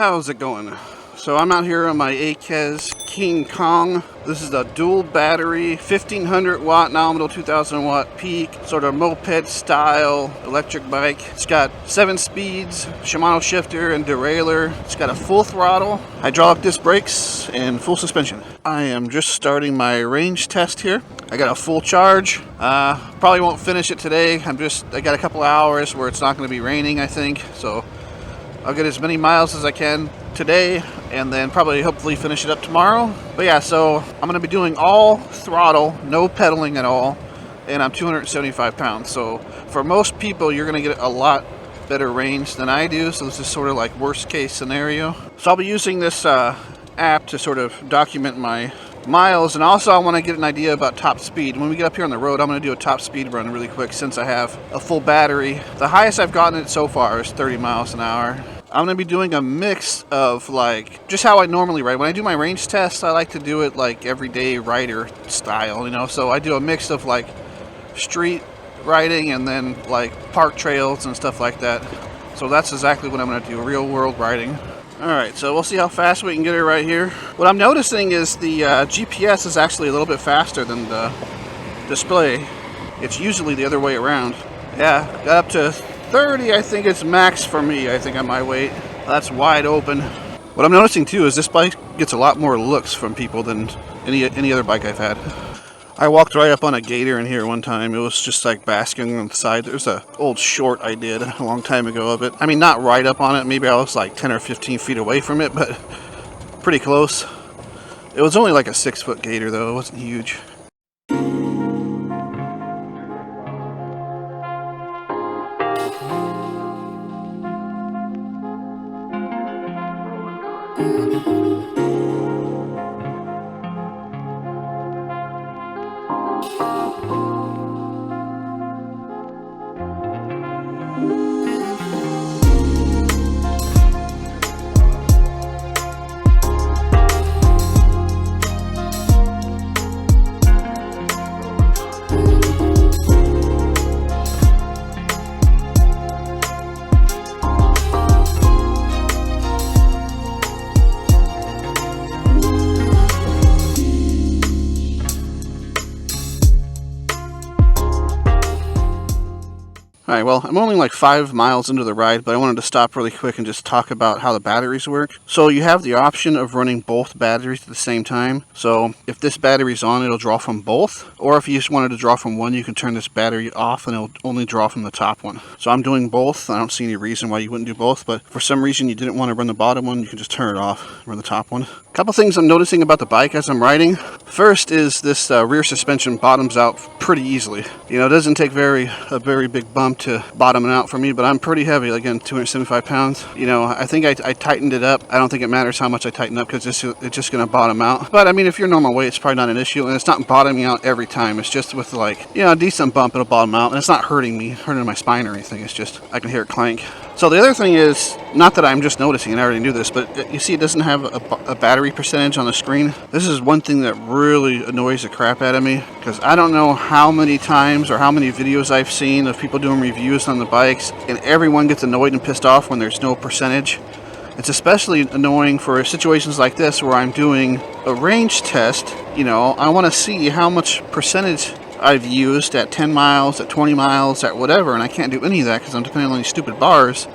How's it going? So I'm out here on my AKEZ King Kong. This is a dual battery, 1500 watt nominal, 2000 watt peak, sort of moped style electric bike. It's got 7 speeds, Shimano shifter and derailleur. It's got a full throttle, hydraulic disc brakes, and full suspension. I am just starting my range test here. I got a full charge. Probably won't finish it today. I got a couple hours where it's not going to be raining, I think. So I'll get as many miles as I can today and then probably hopefully finish it up tomorrow. But yeah, so I'm going to be doing all throttle, no pedaling at all, and I'm 275 pounds. So for most people, you're going to get a lot better range than I do. So this is sort of like worst case scenario. So I'll be using this app to sort of document my miles, and also I want to get an idea about top speed. When we get up here on the road, I'm going to do a top speed run really quick since I have a full battery. The highest I've gotten it so far is 30 miles an hour. I'm going to be doing a mix of like just how I normally ride. When I do my range tests, I like to do it like everyday rider style, you know. So I do a mix of like street riding and then like park trails and stuff like that. So that's exactly what I'm going to do, real world riding. Alright, so we'll see how fast we can get it right here. What I'm noticing is the GPS is actually a little bit faster than the display. It's usually the other way around. Yeah, got up to 30, I think it's max for me, I think, on my weight. That's wide open. What I'm noticing too is this bike gets a lot more looks from people than any other bike I've had. I walked right up on a gator in here one time. It was just like basking on the side. There's an old short I did a long time ago of it. I mean, not right up on it. Maybe I was like 10 or 15 feet away from it, but pretty close. It was only like a 6-foot gator though. It wasn't huge. Alright, well, I'm only like 5 miles into the ride, but I wanted to stop really quick and just talk about how the batteries work. So you have the option of running both batteries at the same time. So if this battery's on, it'll draw from both. Or if you just wanted to draw from one, you can turn this battery off and it'll only draw from the top one. So I'm doing both. I don't see any reason why you wouldn't do both, but for some reason you didn't want to run the bottom one, you can just turn it off, run the top one. A couple things I'm noticing about the bike as I'm riding. First is this rear suspension bottoms out pretty easily. You know, it doesn't take a very big bump to bottom it out for me, but I'm pretty heavy, again, 275 pounds. You know, I think I tightened it up. I don't think it matters how much I tighten up because it's just going to bottom out. But I mean, if you're normal weight, it's probably not an issue, and it's not bottoming out every time. It's just with like, you know, a decent bump, it'll bottom out, and it's not hurting my spine or anything. It's just, I can hear it clank. So the other thing is, not that I'm just noticing, and I already knew this, but you see it doesn't have a battery percentage on the screen. This is one thing that really annoys the crap out of me, because I don't know how many times or how many videos I've seen of people doing reviews on the bikes, and everyone gets annoyed and pissed off when there's no percentage. It's especially annoying for situations like this where I'm doing a range test. You know, I want to see how much percentage I've used at 10 miles, at 20 miles, at whatever, and I can't do any of that because I'm depending on these stupid bars,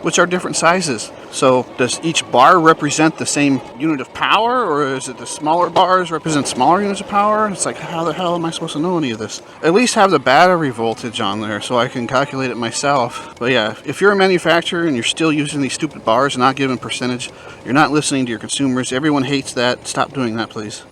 which are different sizes. So does each bar represent the same unit of power, or is it the smaller bars represent smaller units of power? It's like, how the hell am I supposed to know any of this? At least have the battery voltage on there so I can calculate it myself. But yeah, if you're a manufacturer and you're still using these stupid bars and not giving percentage, you're not listening to your consumers. Everyone hates that. Stop doing that, please.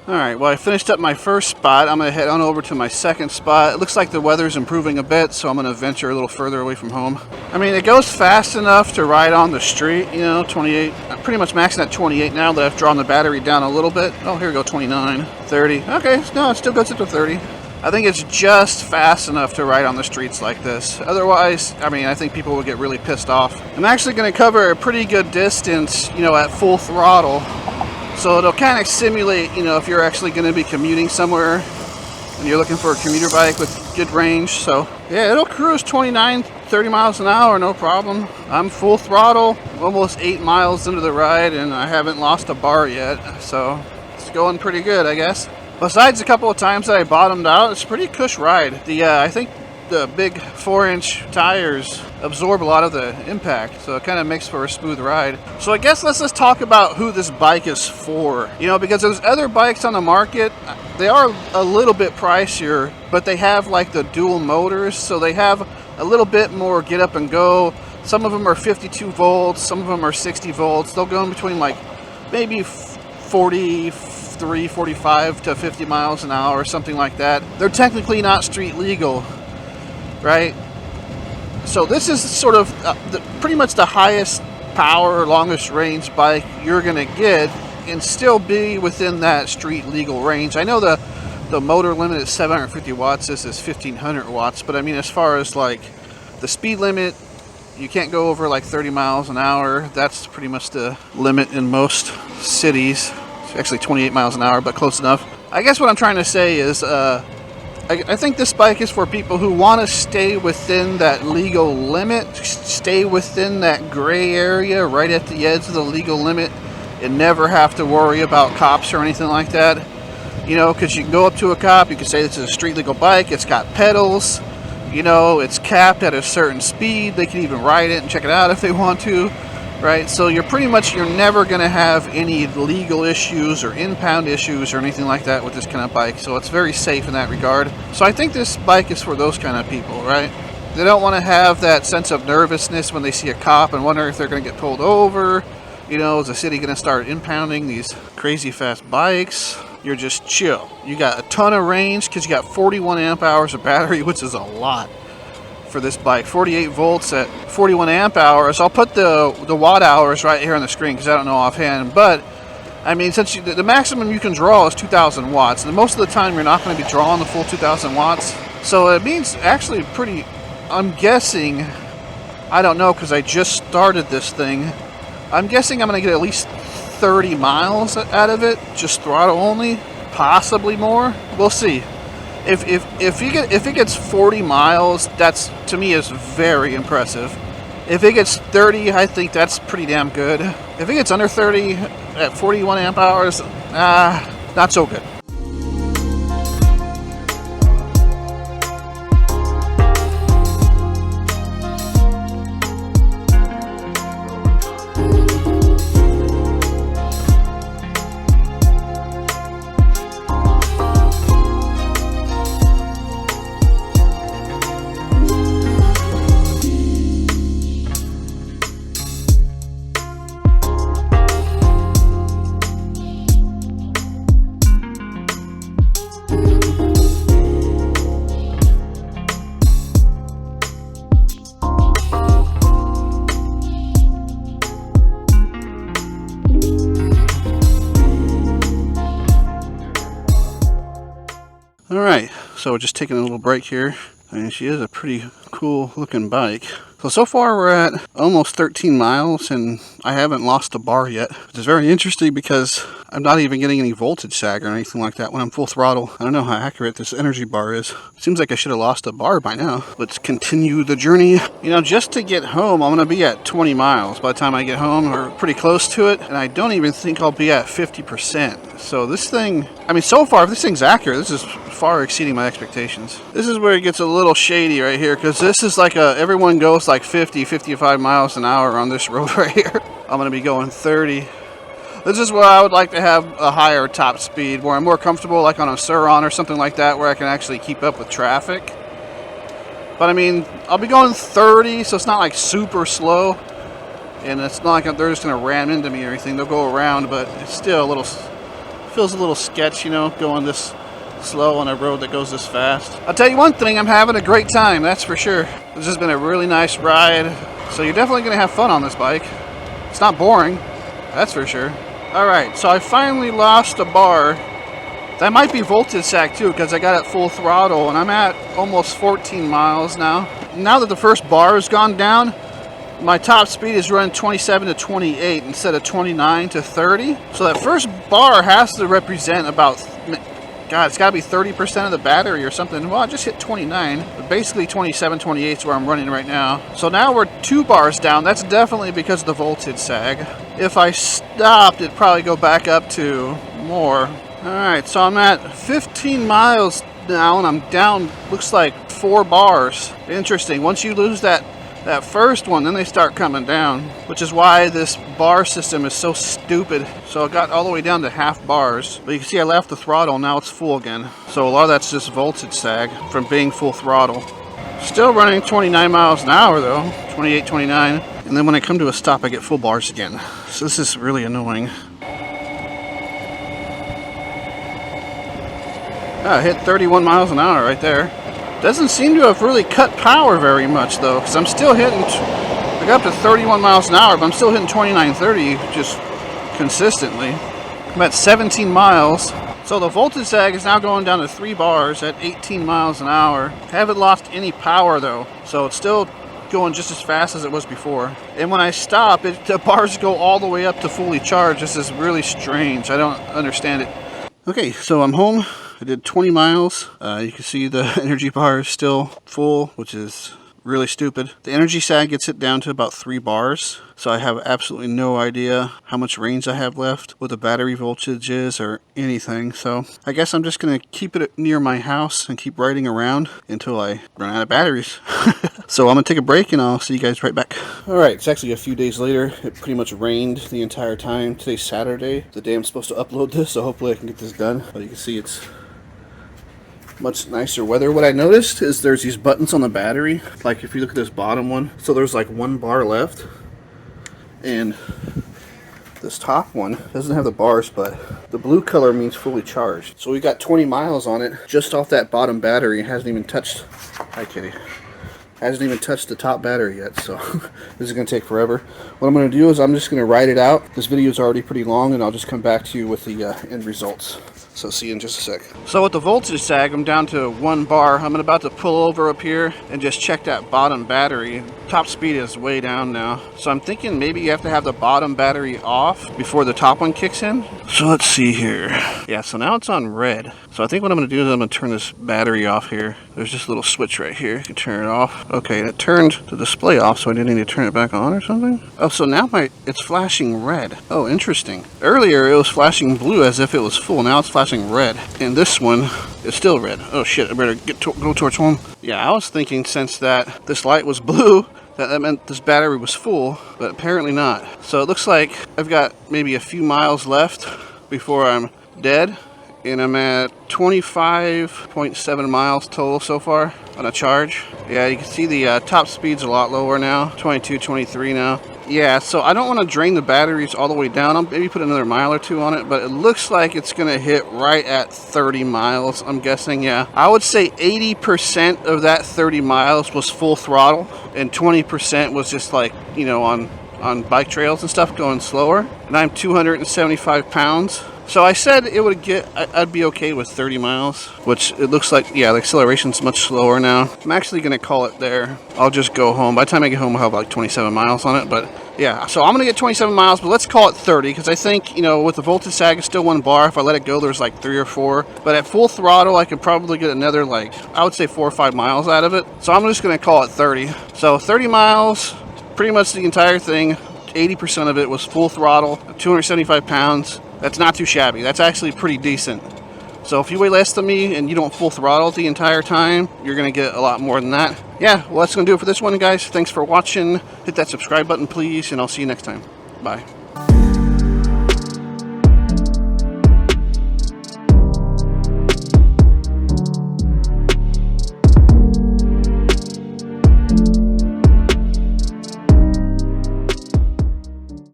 Alright, well, I finished up my first spot. I'm going to head on over to my second spot. It looks like the weather's improving a bit, so I'm going to venture a little further away from home. I mean, it goes fast enough to ride on the street, you know, 28. I'm pretty much maxing at 28 now that I've drawn the battery down a little bit. Oh, here we go, 29, 30. Okay, no, it still goes up to 30. I think it's just fast enough to ride on the streets like this. Otherwise, I mean, I think people would get really pissed off. I'm actually going to cover a pretty good distance, you know, at full throttle. So it'll kind of simulate, you know, if you're actually going to be commuting somewhere and you're looking for a commuter bike with good range. So yeah, it'll cruise 29, 30 miles an hour, no problem. I'm full throttle, almost 8 miles into the ride, and I haven't lost a bar yet, so it's going pretty good, I guess. Besides a couple of times that I bottomed out, it's a pretty cush ride. I think the big 4-inch tires absorb a lot of the impact, so it kind of makes for a smooth ride. So I guess let's just talk about who this bike is for. You know, because there's other bikes on the market, they are a little bit pricier, but they have like the dual motors, so they have a little bit more get up and go. Some of them are 52 volts, some of them are 60 volts. They'll go in between like maybe 45 to 50 miles an hour or something like that. They're technically not street legal, right? So this is sort of pretty much the highest power, longest range bike you're gonna get and still be within that street legal range. I know the motor limit is 750 watts, this is 1500 watts, but I mean, as far as like the speed limit, you can't go over like 30 miles an hour. That's pretty much the limit in most cities. It's actually 28 miles an hour, but close enough. I guess what I'm trying to say is I think this bike is for people who want to stay within that legal limit, stay within that gray area right at the edge of the legal limit, and never have to worry about cops or anything like that. You know, because you can go up to a cop, you can say this is a street legal bike, it's got pedals, you know, it's capped at a certain speed, they can even ride it and check it out if they want to. Right, so you're never going to have any legal issues or impound issues or anything like that with this kind of bike, so it's very safe in that regard. So I think this bike is for those kind of people, right? They don't want to have that sense of nervousness when they see a cop and wonder if they're going to get pulled over. You know, is the city going to start impounding these crazy fast bikes? You're just chill. You got a ton of range because you got 41 amp hours of battery, which is a lot for this bike. 48 volts at 41 amp hours. I'll put the watt hours right here on the screen because I don't know offhand, but I mean, since the maximum you can draw is 2000 watts, and most of the time you're not going to be drawing the full 2000 watts, so it means actually pretty, I'm guessing, I don't know because I just started this thing, I'm guessing I'm going to get at least 30 miles out of it, just throttle only, possibly more. We'll see. If it gets 40 miles, that's, to me, is very impressive. If it gets 30, I think that's pretty damn good. If it gets under 30 at 41 amp hours, not so good. Alright, so we're just taking a little break here. I mean, she is a pretty cool looking bike. So far we're at almost 13 miles and I haven't lost a bar yet, which is very interesting because I'm not even getting any voltage sag or anything like that when I'm full throttle. I don't know how accurate this energy bar is. Seems like I should have lost a bar by now. Let's continue the journey. You know, just to get home, I'm going to be at 20 miles by the time I get home, or pretty close to it, and I don't even think I'll be at 50%. So this thing, I mean, so far, if this thing's accurate, this is far exceeding my expectations. This is where it gets a little shady right here, because this is like everyone goes like 50, 55 miles an hour on this road right here. I'm going to be going 30. This is where I would like to have a higher top speed, where I'm more comfortable, like on a Sur-Ron or something like that, where I can actually keep up with traffic. But I mean, I'll be going 30, so it's not like super slow, and it's not like they're just going to ram into me or anything. They'll go around, but it's still a little, feels a little sketch, you know, going this slow on a road that goes this fast. I'll tell you one thing, I'm having a great time, that's for sure. This has been a really nice ride, so you're definitely going to have fun on this bike. It's not boring, that's for sure. Alright, so I finally lost a bar. That might be voltage sag too, because I got it full throttle, and I'm at almost 14 miles now. Now that the first bar has gone down, my top speed is running 27 to 28 instead of 29 to 30. So that first bar has to represent about God, it's got to be 30% of the battery or something. Well, I just hit 29. But basically 27, 28 is where I'm running right now. So now we're 2 bars down. That's definitely because of the voltage sag. If I stopped, it'd probably go back up to more. Alright, so I'm at 15 miles now, and I'm down, looks like 4 bars. Interesting. Once you lose that first one, then they start coming down, which is why this bar system is so stupid. So I got all the way down to half bars, but you can see I left the throttle, now it's full again. So a lot of that's just voltage sag from being full throttle. Still running 29 miles an hour though, 28, 29. And then when I come to a stop, I get full bars again. So this is really annoying. I hit 31 miles an hour right there. Doesn't seem to have really cut power very much though, because I'm still hitting, I got up to 31 miles an hour, but I'm still hitting 29, 30 just consistently. I'm at 17 miles. So the voltage sag is now going down to 3 bars at 18 miles an hour. Haven't lost any power though, so it's still going just as fast as it was before. And when I stop, the bars go all the way up to fully charged. This is really strange. I don't understand it. Okay, so I'm home. I did 20 miles. You can see the energy bar is still full, which is really stupid. The energy sag gets it down to about 3 bars. So I have absolutely no idea how much range I have left, what the battery voltage is, or anything. So I guess I'm just going to keep it near my house and keep riding around until I run out of batteries. So I'm going to take a break and I'll see you guys right back. Alright, it's actually a few days later. It pretty much rained the entire time. Today's Saturday, the day I'm supposed to upload this, so hopefully I can get this done. But you can see it's much nicer weather. What I noticed is there's these buttons on the battery. Like if you look at this bottom one, so there's like 1 bar left. And this top one doesn't have the bars, but the blue color means fully charged. So we got 20 miles on it just off that bottom battery. It hasn't even touched, hi kitty, hasn't even touched the top battery yet, so this is going to take forever. What I'm going to do is I'm just going to ride it out. This video is already pretty long, and I'll just come back to you with the end results. So see you in just a sec. So with the voltage sag, I'm down to 1 bar. I'm about to pull over up here and just check that bottom battery. Top speed is way down now. So I'm thinking maybe you have to have the bottom battery off before the top one kicks in. So let's see here. Yeah, so now it's on red. So I think what I'm going to do is I'm going to turn this battery off here. There's just a little switch right here. You can turn it off. Okay, and it turned the display off, so I didn't need to turn it back on or something. Oh, so now it's flashing red. Oh, interesting. Earlier it was flashing blue as if it was full. Now it's flashing red. And this one is still red. Oh shit, I better go towards home. Yeah, I was thinking since that this light was blue, that meant this battery was full, but apparently not. So it looks like I've got maybe a few miles left before I'm dead, and I'm at 25.7 miles total so far on a charge. Yeah, you can see the top speed's a lot lower now, 22, 23 now. Yeah, so I don't want to drain the batteries all the way down. I'll maybe put another mile or 2 on it, but it looks like it's going to hit right at 30 miles, I'm guessing. Yeah, I would say 80% of that 30 miles was full throttle, and 20% was just like, you know, on bike trails and stuff going slower. And I'm 275 pounds. So I said it would I'd be okay with 30 miles, which it looks like, yeah, the acceleration's much slower now. I'm actually going to call it there. I'll just go home. By the time I get home, I'll have like 27 miles on it, but yeah, so I'm going to get 27 miles, but let's call it 30, because I think, you know, with the voltage sag, it's still 1 bar. If I let it go, there's like 3 or 4, but at full throttle, I could probably get another, like, I would say 4 or 5 miles out of it. So I'm just going to call it 30. So 30 miles, pretty much the entire thing. 80% of it was full throttle, 275 pounds. That's not too shabby. That's actually pretty decent. So if you weigh less than me and you don't full throttle the entire time, you're going to get a lot more than that. Yeah, well, that's going to do it for this one, guys. Thanks for watching. Hit that subscribe button, please, and I'll see you next time. Bye.